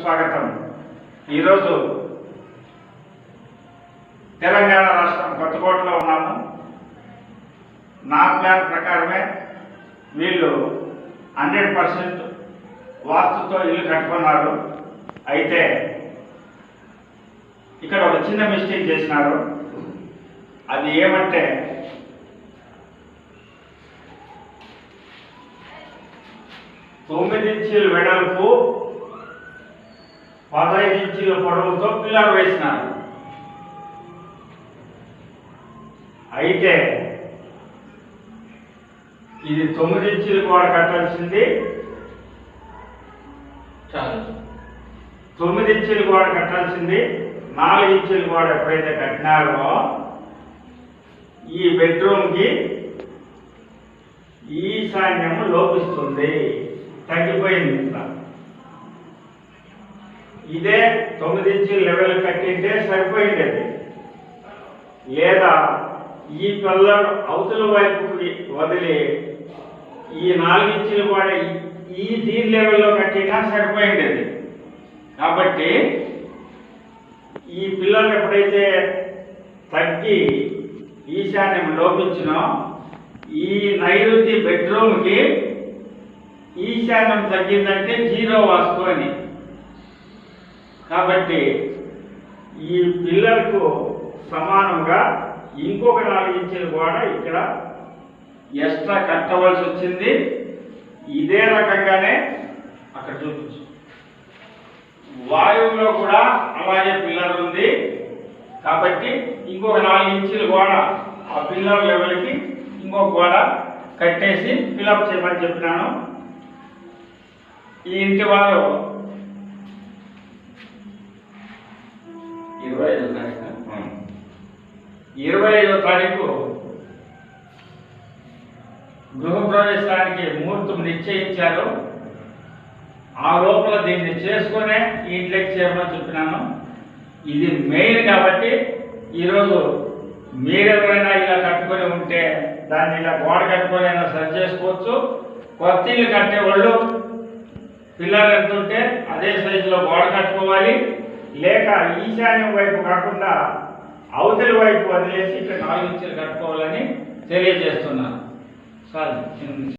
సుస్వాగతం. ఈరోజు తెలంగాణ రాష్ట్రం కొత్తకోటలో ఉన్నాము. నా ప్లాన్ ప్రకారమే వీళ్ళు 100% వాస్తుతో ఇల్లు కట్టుకున్నారు. అయితే ఇక్కడ ఒక చిన్న మిస్టేక్ చేసినారు. అది ఏమంటే 9 ఇంచీల వెడల్పు 15 ఇంచీల పొడవుతో పిల్లర్ వేసినారు. అయితే ఇది 9 ఇంచీలు గోడ కట్టాల్సింది 9 ఇంచీలు గోడ కట్టాల్సింది 4 ఇంచీలు గోడ ఎప్పుడైతే కట్టినారో ఈ బెడ్రూమ్కి ఈశాన్యము లోపిస్తుంది, తగ్గిపోయింది. ఇదే 9 ఇంచీల లెవెల్ కట్టింటే సరిపోయింది. లేదా ఈ పిల్లర్ అవతల వైపుకి వదిలి ఈ 4 ఇంచీలు కూడా దీని లెవెల్లో కట్టినా సరిపోయింది. కాబట్టి ఈ పిల్లలు ఎప్పుడైతే తగ్గి ఈశాన్యం లోపించినో ఈ నైరుతి బెడ్రూమ్కి ఈశాన్యం తగ్గిందంటే 0 వాస్తు అని. కాబట్టి ఈ పిల్లర్కు సమానంగా ఇంకొక 4 ఇంచులు కూడా ఇక్కడ ఎక్స్ట్రా కట్టవలసి వచ్చింది. ఇదే రకంగానే అక్కడ చూపించు వాయువులో కూడా అలాగే పిల్లర్ ఉంది. కాబట్టి ఇంకొక 4 ఇంచులు కూడా ఆ పిల్లర్ లెవెల్కి ఇంకొక గోడ కట్టేసి ఫిలప్ చేయమని చెప్పినాను. ఈ ఇంటి వారు 25వ తారీఖు గృహప్రవేశానికి ముహూర్తం నిశ్చయించారు. ఆ లోపల దీన్ని చేసుకునే ఈ ఇంట్లోకి చేయమని చెప్పినాను. ఇది మెయిన్ కాబట్టి ఈరోజు మీరెవరైనా ఇలా కట్టుకొని ఉంటే దాన్ని ఇలా గోడ కట్టుకొని అయినా సరి చేసుకోవచ్చు. కొత్త ఇల్లు కట్టేవాళ్ళు పిల్లలు ఎంత ఉంటే అదే సైజులో గోడ కట్టుకోవాలి. లేక ఈశాన్యం వైపు కాకుండా అవతలి వైపు వదిలేసి ఇక్కడ 4 ఇంచులు కట్టుకోవాలని తెలియజేస్తున్నాను. సార్